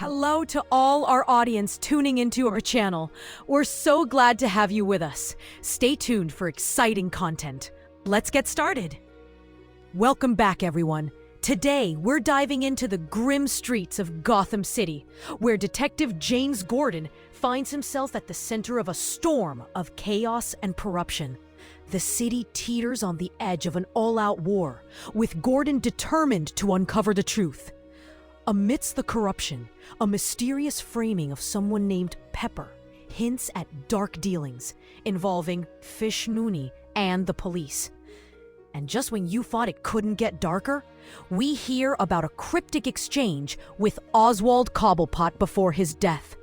Hello to all our audience tuning into our channel. We're so glad to have you with us. Stay tuned for exciting content. Let's get started. Welcome back, everyone. Today, we're diving into the grim streets of Gotham City, where Detective James Gordon finds himself at the center of a storm of chaos and corruption. The city teeters on the edge of an all-out war, with Gordon determined to uncover the truth. Amidst the corruption, a mysterious framing of someone named Pepper hints at dark dealings involving Fish Mooney and the police. And just when you thought it couldn't get darker, we hear about a cryptic exchange with Oswald Cobblepot before his death.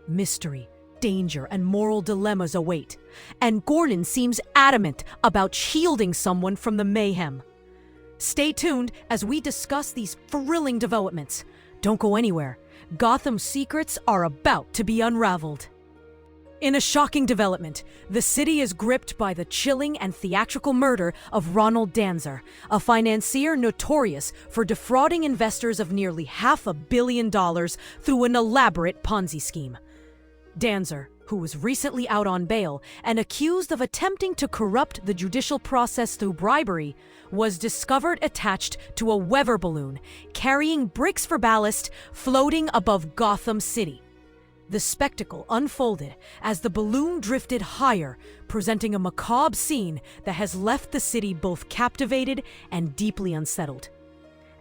Mystery, danger, and moral dilemmas await, and Gordon seems adamant about shielding someone from the mayhem. Stay tuned as we discuss these thrilling developments. Don't go anywhere. Gotham's secrets are about to be unraveled. In a shocking development, the city is gripped by the chilling and theatrical murder of Ronald Danzer, a financier notorious for defrauding investors of nearly $500 million through an elaborate Ponzi scheme. Danzer, who was recently out on bail and accused of attempting to corrupt the judicial process through bribery, was discovered attached to a weather balloon carrying bricks for ballast floating above Gotham City. The spectacle unfolded as the balloon drifted higher, presenting a macabre scene that has left the city both captivated and deeply unsettled.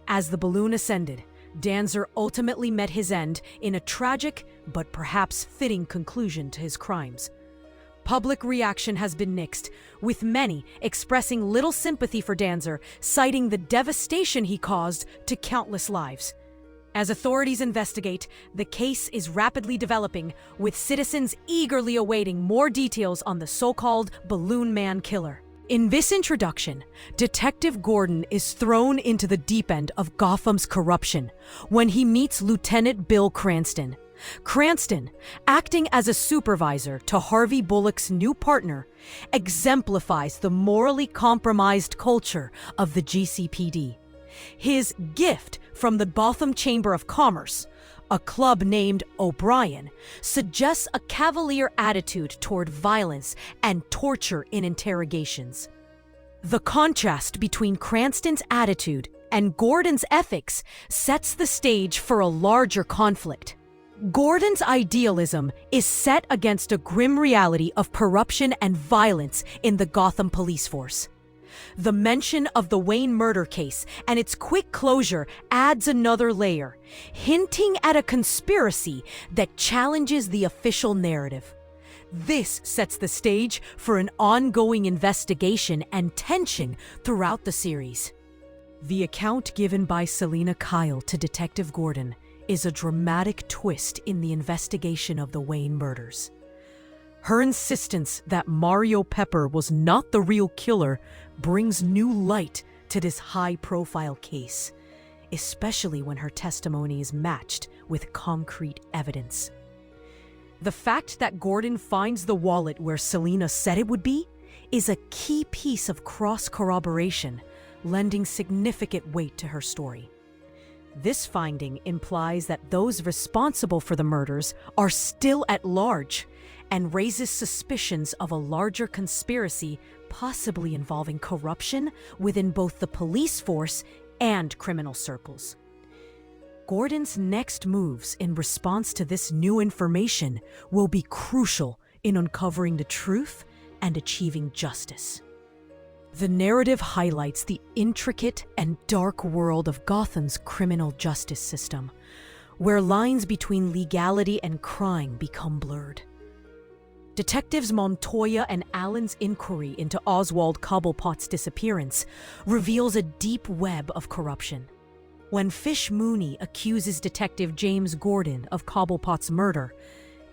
As the balloon ascended, Danzer ultimately met his end in a tragic but perhaps fitting conclusion to his crimes. Public reaction has been mixed, with many expressing little sympathy for Danzer, citing the devastation he caused to countless lives. As authorities investigate, the case is rapidly developing, with citizens eagerly awaiting more details on the so-called Balloon Man killer. In this introduction, Detective Gordon is thrown into the deep end of Gotham's corruption when he meets Lieutenant Bill Cranston. Cranston, acting as a supervisor to Harvey Bullock's new partner, exemplifies the morally compromised culture of the GCPD. His gift from the Gotham Chamber of Commerce, a club named O'Brien, suggests a cavalier attitude toward violence and torture in interrogations. The contrast between Cranston's attitude and Gordon's ethics sets the stage for a larger conflict. Gordon's idealism is set against a grim reality of corruption and violence in the Gotham police force. The mention of the Wayne murder case and its quick closure adds another layer, hinting at a conspiracy that challenges the official narrative. This sets the stage for an ongoing investigation and tension throughout the series. The account given by Selina Kyle to Detective Gordon is a dramatic twist in the investigation of the Wayne murders. Her insistence that Mario Pepper was not the real killer brings new light to this high-profile case, especially when her testimony is matched with concrete evidence. The fact that Gordon finds the wallet where Selina said it would be is a key piece of cross-corroboration, lending significant weight to her story. This finding implies that those responsible for the murders are still at large and raises suspicions of a larger conspiracy possibly involving corruption within both the police force and criminal circles. Gordon's next moves in response to this new information will be crucial in uncovering the truth and achieving justice. The narrative highlights the intricate and dark world of Gotham's criminal justice system, where lines between legality and crime become blurred. Detectives Montoya and Allen's inquiry into Oswald Cobblepot's disappearance reveals a deep web of corruption. When Fish Mooney accuses Detective James Gordon of Cobblepot's murder,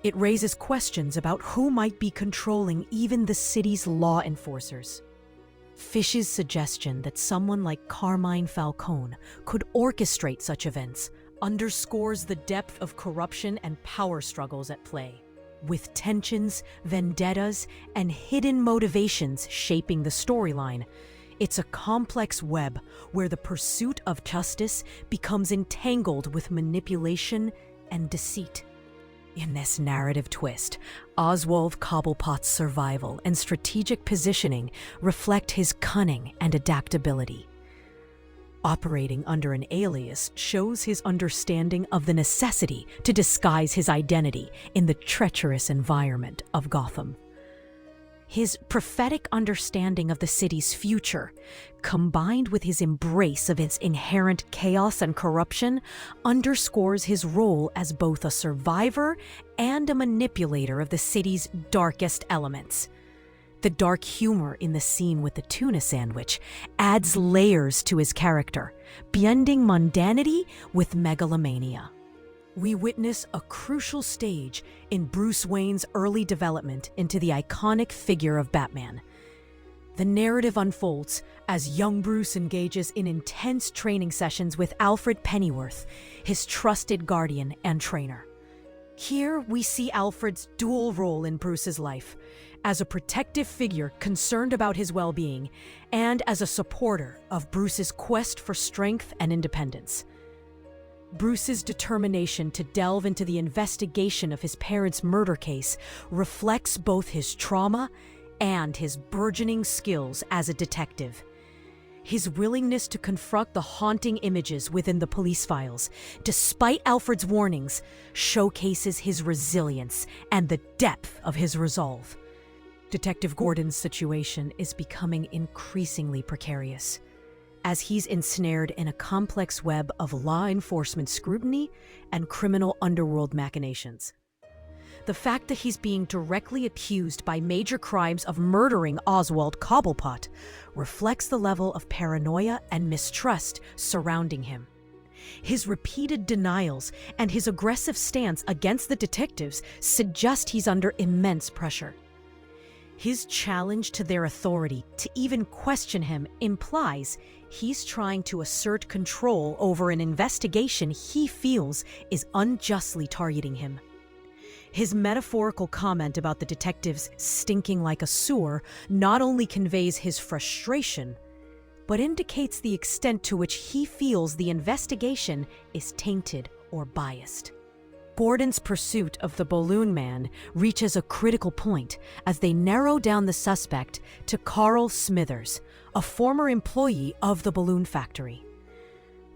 it raises questions about who might be controlling even the city's law enforcers. Fish's suggestion that someone like Carmine Falcone could orchestrate such events underscores the depth of corruption and power struggles at play, with tensions, vendettas, and hidden motivations shaping the storyline. It's a complex web where the pursuit of justice becomes entangled with manipulation and deceit. In this narrative twist, Oswald Cobblepot's survival and strategic positioning reflect his cunning and adaptability. Operating under an alias shows his understanding of the necessity to disguise his identity in the treacherous environment of Gotham. His prophetic understanding of the city's future, combined with his embrace of its inherent chaos and corruption, underscores his role as both a survivor and a manipulator of the city's darkest elements. The dark humor in the scene with the tuna sandwich adds layers to his character, blending mundanity with megalomania. We witness a crucial stage in Bruce Wayne's early development into the iconic figure of Batman. The narrative unfolds as young Bruce engages in intense training sessions with Alfred Pennyworth, his trusted guardian and trainer. Here we see Alfred's dual role in Bruce's life, as a protective figure concerned about his well-being, and as a supporter of Bruce's quest for strength and independence. Bruce's determination to delve into the investigation of his parents' murder case reflects both his trauma and his burgeoning skills as a detective. His willingness to confront the haunting images within the police files, despite Alfred's warnings, showcases his resilience and the depth of his resolve. Detective Gordon's situation is becoming increasingly precarious, as he's ensnared in a complex web of law enforcement scrutiny and criminal underworld machinations. The fact that he's being directly accused by major crimes of murdering Oswald Cobblepot reflects the level of paranoia and mistrust surrounding him. His repeated denials and his aggressive stance against the detectives suggest he's under immense pressure. His challenge to their authority to even question him implies he's trying to assert control over an investigation he feels is unjustly targeting him. His metaphorical comment about the detectives stinking like a sewer not only conveys his frustration, but indicates the extent to which he feels the investigation is tainted or biased. Gordon's pursuit of the Balloon Man reaches a critical point as they narrow down the suspect to Carl Smithers, a former employee of the balloon factory.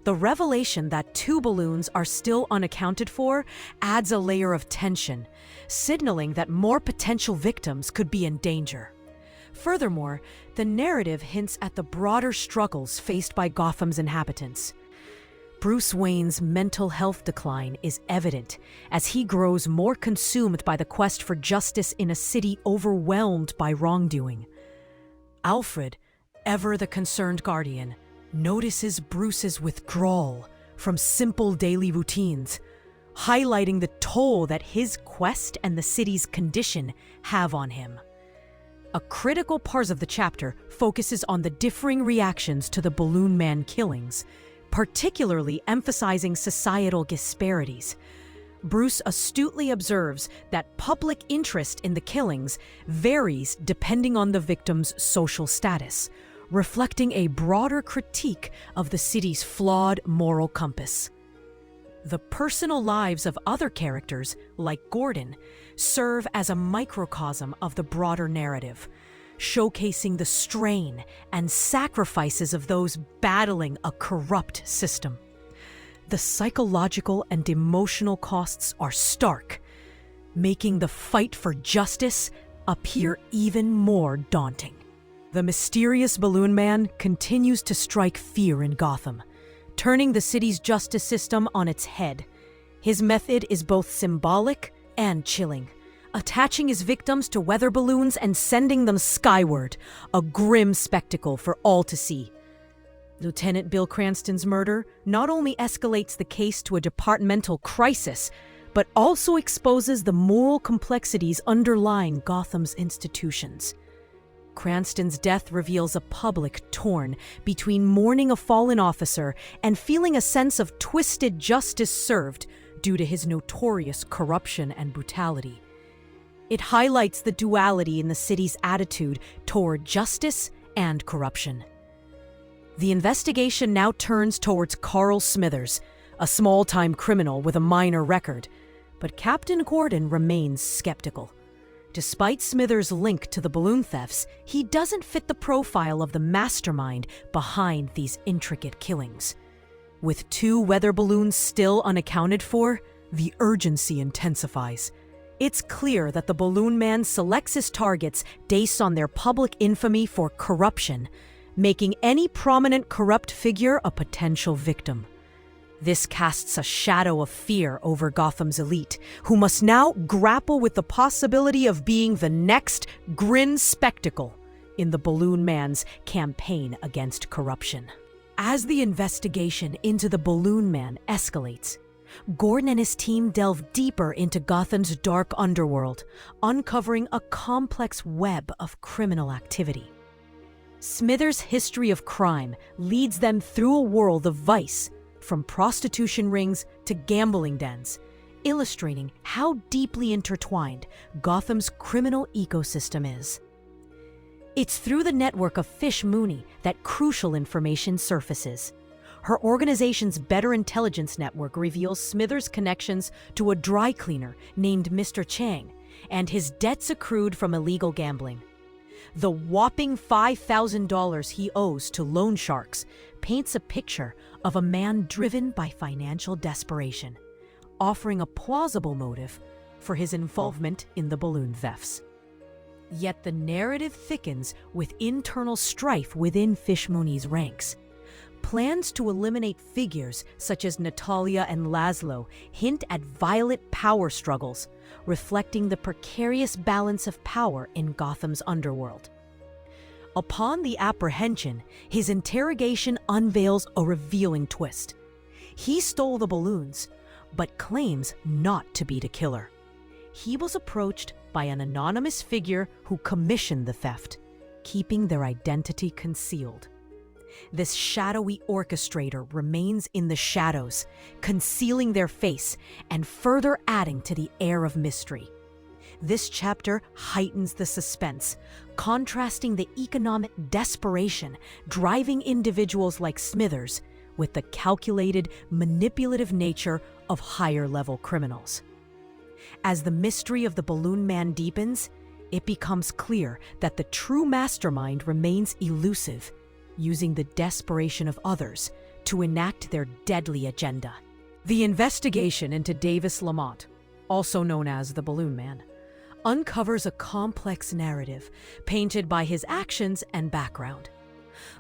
The revelation that 2 balloons are still unaccounted for adds a layer of tension, signaling that more potential victims could be in danger. Furthermore, the narrative hints at the broader struggles faced by Gotham's inhabitants. Bruce Wayne's mental health decline is evident as he grows more consumed by the quest for justice in a city overwhelmed by wrongdoing. Alfred, ever the concerned guardian, notices Bruce's withdrawal from simple daily routines, highlighting the toll that his quest and the city's condition have on him. A critical part of the chapter focuses on the differing reactions to the Balloon Man killings, particularly emphasizing societal disparities. Bruce astutely observes that public interest in the killings varies depending on the victim's social status, reflecting a broader critique of the city's flawed moral compass. The personal lives of other characters, like Gordon, serve as a microcosm of the broader narrative, showcasing the strain and sacrifices of those battling a corrupt system. The psychological and emotional costs are stark, making the fight for justice appear even more daunting. The mysterious Balloon Man continues to strike fear in Gotham, turning the city's justice system on its head. His method is both symbolic and chilling, attaching his victims to weather balloons and sending them skyward, a grim spectacle for all to see. Lieutenant Bill Cranston's murder not only escalates the case to a departmental crisis, but also exposes the moral complexities underlying Gotham's institutions. Cranston's death reveals a public torn between mourning a fallen officer and feeling a sense of twisted justice served due to his notorious corruption and brutality. It highlights the duality in the city's attitude toward justice and corruption. The investigation now turns towards Carl Smithers, a small-time criminal with a minor record, but Captain Gordon remains skeptical. Despite Smithers' link to the balloon thefts, he doesn't fit the profile of the mastermind behind these intricate killings. With 2 weather balloons still unaccounted for, the urgency intensifies. It's clear that the balloon man selects his targets based on their public infamy for corruption, making any prominent corrupt figure a potential victim. This casts a shadow of fear over Gotham's elite, who must now grapple with the possibility of being the next grim spectacle in the Balloon Man's campaign against corruption. As the investigation into the Balloon Man escalates, Gordon and his team delve deeper into Gotham's dark underworld, uncovering a complex web of criminal activity. Smithers' history of crime leads them through a world of vice, from prostitution rings to gambling dens, illustrating how deeply intertwined Gotham's criminal ecosystem is. It's through the network of Fish Mooney that crucial information surfaces. Her organization's Better Intelligence Network reveals Smithers' connections to a dry cleaner named Mr. Chang and his debts accrued from illegal gambling. The whopping $5,000 he owes to loan sharks paints a picture of a man driven by financial desperation, offering a plausible motive for his involvement in the balloon thefts. Yet the narrative thickens with internal strife within Fish Mooney's ranks. Plans to eliminate figures such as Natalia and Laszlo hint at violent power struggles, reflecting the precarious balance of power in Gotham's underworld. Upon the apprehension, his interrogation unveils a revealing twist. He stole the balloons, but claims not to be the killer. He was approached by an anonymous figure who commissioned the theft, keeping their identity concealed. This shadowy orchestrator remains in the shadows, concealing their face and further adding to the air of mystery. This chapter heightens the suspense, contrasting the economic desperation driving individuals like Smithers with the calculated, manipulative nature of higher-level criminals. As the mystery of the Balloon Man deepens, it becomes clear that the true mastermind remains elusive, using the desperation of others to enact their deadly agenda. The investigation into Davis Lamont, also known as the Balloon Man, uncovers a complex narrative painted by his actions and background.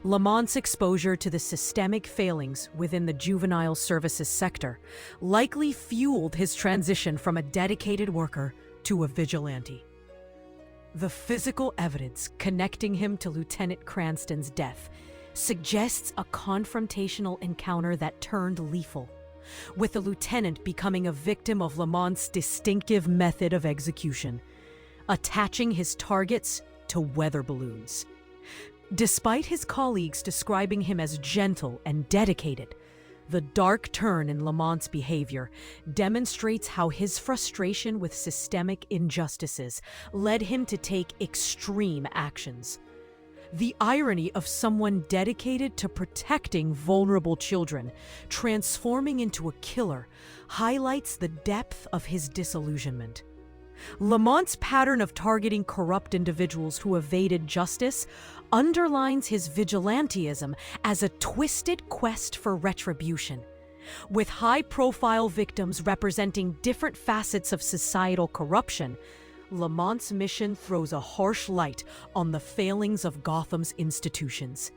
Lamont's exposure to the systemic failings within the juvenile services sector likely fueled his transition from a dedicated worker to a vigilante. The physical evidence connecting him to Lieutenant Cranston's death suggests a confrontational encounter that turned lethal, with the lieutenant becoming a victim of Lamont's distinctive method of execution, attaching his targets to weather balloons. Despite his colleagues describing him as gentle and dedicated, the dark turn in Lamont's behavior demonstrates how his frustration with systemic injustices led him to take extreme actions. The irony of someone dedicated to protecting vulnerable children transforming into a killer highlights the depth of his disillusionment. Lamont's pattern of targeting corrupt individuals who evaded justice underlines his vigilantism as a twisted quest for retribution. With high-profile victims representing different facets of societal corruption, Lamont's mission throws a harsh light on the failings of Gotham's institutions.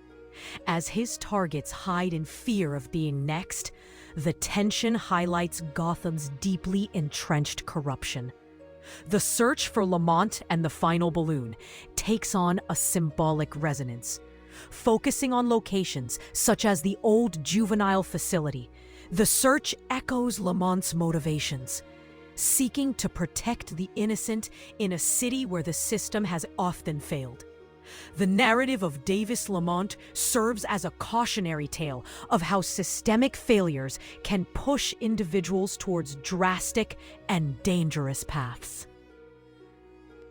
As his targets hide in fear of being next, the tension highlights Gotham's deeply entrenched corruption. The search for Lamont and the final balloon takes on a symbolic resonance. Focusing on locations such as the old juvenile facility, the search echoes Lamont's motivations, seeking to protect the innocent in a city where the system has often failed. The narrative of Davis Lamont serves as a cautionary tale of how systemic failures can push individuals towards drastic and dangerous paths.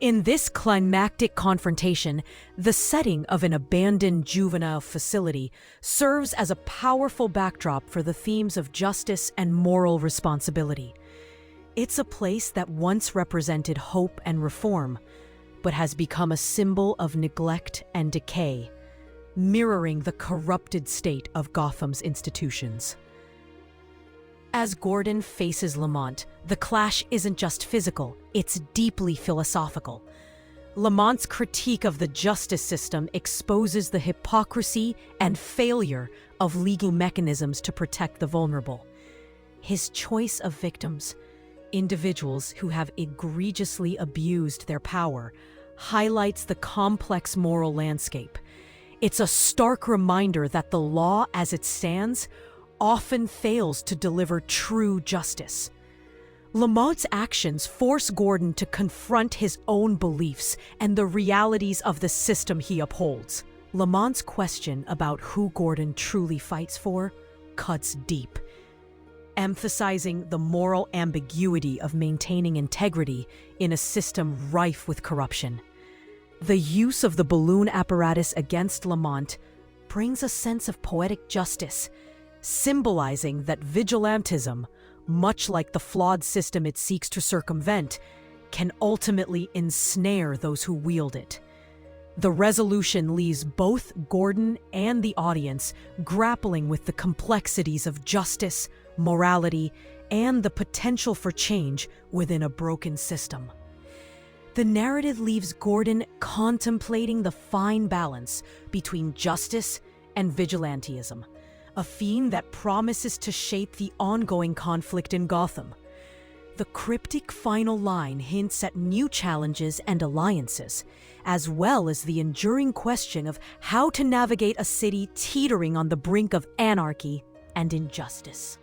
In this climactic confrontation, the setting of an abandoned juvenile facility serves as a powerful backdrop for the themes of justice and moral responsibility. It's a place that once represented hope and reform, but has become a symbol of neglect and decay, mirroring the corrupted state of Gotham's institutions. As Gordon faces Lamont, the clash isn't just physical, it's deeply philosophical. Lamont's critique of the justice system exposes the hypocrisy and failure of legal mechanisms to protect the vulnerable. His choice of victims, individuals who have egregiously abused their power, highlights the complex moral landscape. It's a stark reminder that the law as it stands often fails to deliver true justice. Lamont's actions force Gordon to confront his own beliefs and the realities of the system he upholds. Lamont's question about who Gordon truly fights for cuts deep, emphasizing the moral ambiguity of maintaining integrity in a system rife with corruption. The use of the balloon apparatus against Lamont brings a sense of poetic justice, symbolizing that vigilantism, much like the flawed system it seeks to circumvent, can ultimately ensnare those who wield it. The resolution leaves both Gordon and the audience grappling with the complexities of justice, morality, and the potential for change within a broken system. The narrative leaves Gordon contemplating the fine balance between justice and vigilantism, a theme that promises to shape the ongoing conflict in Gotham. The cryptic final line hints at new challenges and alliances, as well as the enduring question of how to navigate a city teetering on the brink of anarchy and injustice.